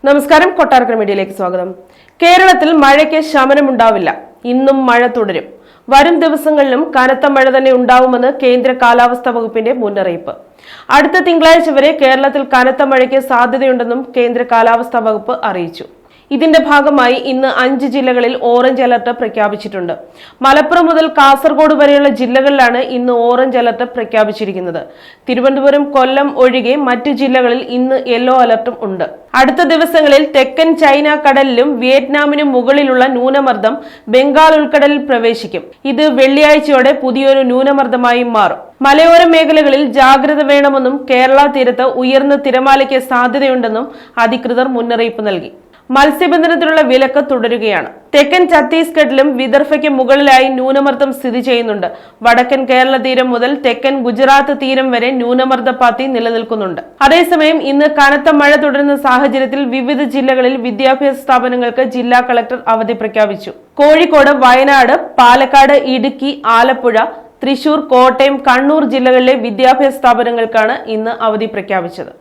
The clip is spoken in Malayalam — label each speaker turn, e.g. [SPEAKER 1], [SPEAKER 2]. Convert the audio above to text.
[SPEAKER 1] നമസ്കാരം, കൊട്ടാരക്കര മീഡിയയിലേക്ക് സ്വാഗതം. കേരളത്തിൽ മഴയ്ക്ക് ശമനമുണ്ടാവില്ല. ഇന്നും മഴ തുടരും. വരും ദിവസങ്ങളിലും കനത്ത മഴ തന്നെ ഉണ്ടാവുമെന്ന് കേന്ദ്ര കാലാവസ്ഥാ വകുപ്പിന്റെ മുന്നറിയിപ്പ്. അടുത്ത തിങ്കളാഴ്ച വരെ കേരളത്തിൽ കനത്ത മഴയ്ക്ക് സാധ്യതയുണ്ടെന്നും കേന്ദ്ര കാലാവസ്ഥാ വകുപ്പ് അറിയിച്ചു. ഇതിന്റെ ഭാഗമായി ഇന്ന് 5 ജില്ലകളിൽ ഓറഞ്ച് അലർട്ട് പ്രഖ്യാപിച്ചിട്ടുണ്ട്. മലപ്പുറം മുതൽ കാസർഗോഡ് വരെയുള്ള ജില്ലകളിലാണ് ഇന്ന് ഓറഞ്ച് അലർട്ട് പ്രഖ്യാപിച്ചിരിക്കുന്നത്. തിരുവനന്തപുരം, കൊല്ലം ഒഴികെ മറ്റു ജില്ലകളിൽ ഇന്ന് യെല്ലോ അലർട്ടും ഉണ്ട്. അടുത്ത ദിവസങ്ങളിൽ തെക്കൻ ചൈന കടലിലും വിയറ്റ്നാമിനും മുകളിലുള്ള ന്യൂനമർദ്ദം ബംഗാൾ ഉൾക്കടലിൽ പ്രവേശിക്കും. ഇത് വെള്ളിയാഴ്ചയോടെ പുതിയൊരു ന്യൂനമർദ്ദമായി മാറും. മലയോര മേഖലകളിൽ ജാഗ്രത വേണമെന്നും കേരള തീരത്ത് ഉയർന്ന തിരമാലയ്ക്ക് സാധ്യതയുണ്ടെന്നും അധികൃതർ മുന്നറിയിപ്പ് നൽകി. മത്സ്യബന്ധനത്തിനുള്ള വിലക്ക് തുടരുകയാണ്. തെക്കൻ ഛത്തീസ്ഗഡിലും വിദർഭയ്ക്ക് മുകളിലായി ന്യൂനമർദ്ദം സ്ഥിതി ചെയ്യുന്നുണ്ട്. വടക്കൻ കേരള തീരം മുതൽ തെക്കൻ ഗുജറാത്ത് തീരം വരെ ന്യൂനമർദ്ദപാത്തി നിലനിൽക്കുന്നുണ്ട്. അതേസമയം ഇന്ന് കനത്ത മഴ തുടരുന്ന സാഹചര്യത്തിൽ വിവിധ ജില്ലകളിൽ വിദ്യാഭ്യാസ സ്ഥാപനങ്ങൾക്ക് ജില്ലാ കളക്ടർ അവധി പ്രഖ്യാപിച്ചു. കോഴിക്കോട്, വയനാട്, പാലക്കാട്, ഇടുക്കി, ആലപ്പുഴ, തൃശൂർ, കോട്ടയം, കണ്ണൂർ ജില്ലകളിലെ വിദ്യാഭ്യാസ സ്ഥാപനങ്ങൾക്കാണ് ഇന്ന് അവധി പ്രഖ്യാപിച്ചത്.